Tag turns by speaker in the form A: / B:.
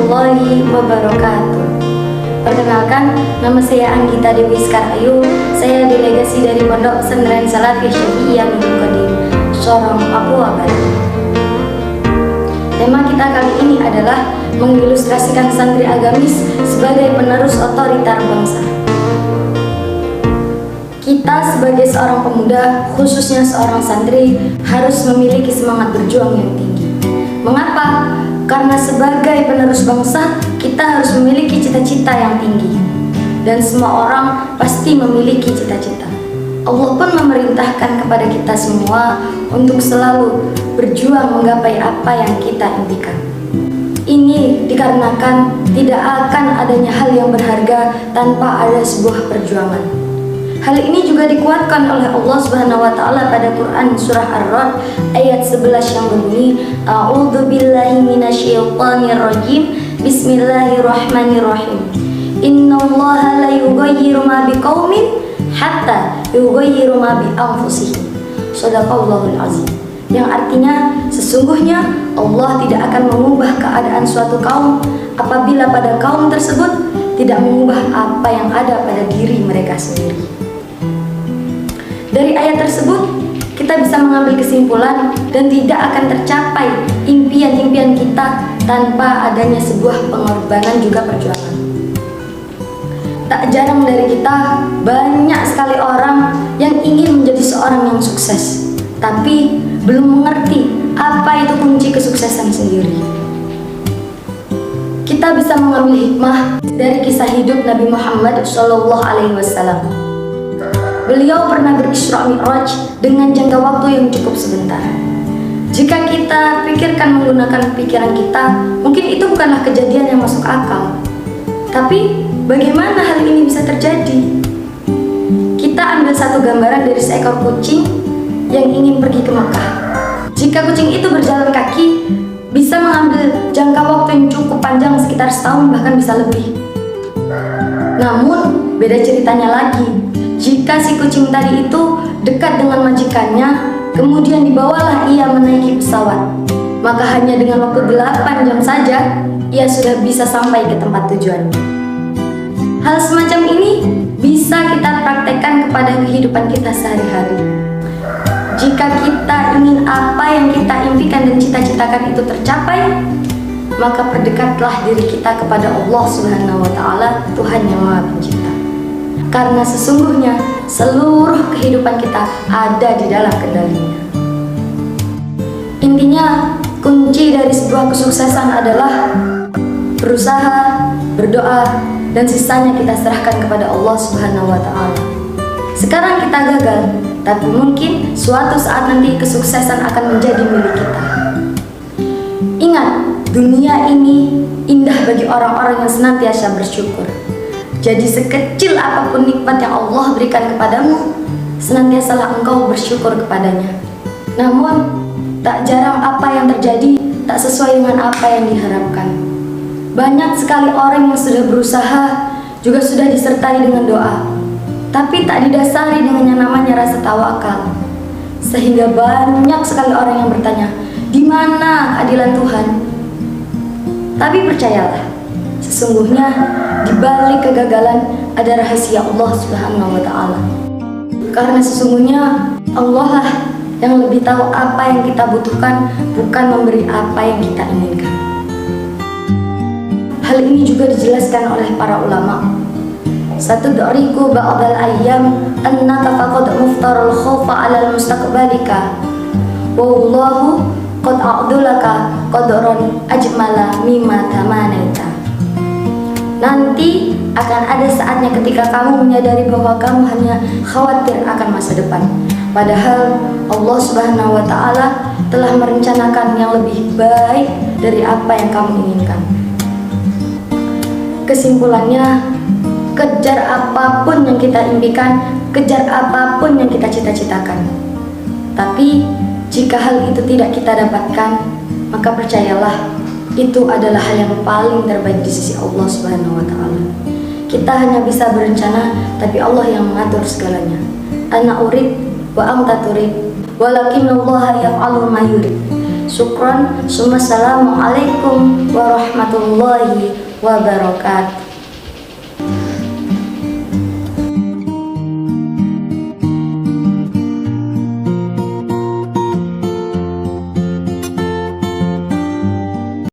A: warahmatullahi wabarakatuh. Perkenalkan, nama saya Anggita Dewi Sekar Ayu. Saya delegasi dari Pondok Pesantren Salafi Syafi'iyah Nurul Qadim, Sorong, Papua Barat. Tema kita kali ini adalah mengilustrasikan santri agamis sebagai penerus otoriter bangsa. Kita sebagai seorang pemuda, khususnya seorang santri, harus memiliki semangat berjuang yang tinggi. Mengapa? Karena sebagai penerus bangsa, kita harus memiliki cita-cita yang tinggi. Dan semua orang pasti memiliki cita-cita. Allah pun memerintahkan kepada kita semua untuk selalu berjuang menggapai apa yang kita impikan. Ini dikarenakan tidak akan adanya hal yang berharga tanpa ada sebuah perjuangan. Hal ini juga dikuatkan oleh Allah Subhanahu wa taala pada Quran surah Ar-Ra'd ayat 11 yang berbunyi, A'udzubillahi minasyaitonir rajim. Bismillahirrahmanirrahim. Innallaha la yughayyiru ma biqaumin hatta yughayyiru ma bi anfusihim. Shadaqallahul azim. Yang artinya sesungguhnya Allah tidak akan mengubah keadaan suatu kaum apabila pada kaum tersebut tidak mengubah apa yang ada pada diri mereka sendiri. Dari ayat tersebut, kita bisa mengambil kesimpulan dan tidak akan tercapai impian-impian kita tanpa adanya sebuah pengorbanan juga perjuangan. Tak jarang dari kita, banyak sekali orang yang ingin menjadi seorang yang sukses, tapi belum mengerti apa itu kunci kesuksesan sendiri. Kita bisa mengambil hikmah dari kisah hidup Nabi Muhammad SAW. Beliau pernah berisra mi'raj dengan jangka waktu yang cukup sebentar. Jika kita pikirkan menggunakan pikiran kita, mungkin itu bukanlah kejadian yang masuk akal. Tapi bagaimana hal ini bisa terjadi? Kita ambil satu gambaran dari seekor kucing yang ingin pergi ke Makkah. Jika kucing itu berjalan kaki, bisa mengambil jangka waktu yang cukup panjang, sekitar setahun bahkan bisa lebih. Namun beda ceritanya lagi. Jika si kucing tadi itu dekat dengan majikannya, kemudian dibawalah ia menaiki pesawat, maka hanya dengan waktu 8 jam saja, ia sudah bisa sampai ke tempat tujuannya. Hal semacam ini bisa kita praktekkan kepada kehidupan kita sehari-hari. Jika kita ingin apa yang kita impikan dan cita-citakan itu tercapai, maka perdekatlah diri kita kepada Allah Subhanahu wa taala, Tuhan yang Maha Pencipta. Karena sesungguhnya seluruh kehidupan kita ada di dalam kendalinya. Intinya, kunci dari sebuah kesuksesan adalah berusaha, berdoa, dan sisanya kita serahkan kepada Allah Subhanahu wa taala. Sekarang kita gagal, tapi mungkin suatu saat nanti kesuksesan akan menjadi milik kita. Ingat, dunia ini indah bagi orang-orang yang senantiasa bersyukur. Jadi sekecil apapun nikmat yang Allah berikan kepadamu, senantiasalah engkau bersyukur kepadanya. Namun, tak jarang apa yang terjadi tak sesuai dengan apa yang diharapkan. Banyak sekali orang yang sudah berusaha, juga sudah disertai dengan doa, tapi tak didasari dengan yang namanya rasa tawakal. Sehingga banyak sekali orang yang bertanya, di mana keadilan Tuhan? Tapi percayalah, sesungguhnya di balik kegagalan ada rahasia Allah Subhanahu wa taala. Karena sesungguhnya Allah lah yang lebih tahu apa yang kita butuhkan, bukan memberi apa yang kita inginkan. Hal ini juga dijelaskan oleh para ulama. Satudriku ba'dal ayyam annaka faqad muftarul khawfa 'alal mustaqbalika. Wallahu qad a'dulaka qadran ajmala mimma tamanaita. Nanti akan ada saatnya ketika kamu menyadari bahwa kamu hanya khawatir akan masa depan. Padahal Allah Subhanahu wa taala telah merencanakan yang lebih baik dari apa yang kamu inginkan. Kesimpulannya, kejar apapun yang kita impikan, kejar apapun yang kita cita-citakan. Tapi jika hal itu tidak kita dapatkan, maka percayalah, itu adalah hal yang paling terbaik di sisi Allah Subhanahu wa taala. Kita hanya bisa berencana, tapi Allah yang mengatur segalanya. Ana urid wa anta turid, walakinnallaha yaf'alu ma yurid. Syukron. Assalamualaikum warahmatullahi wabarakatuh.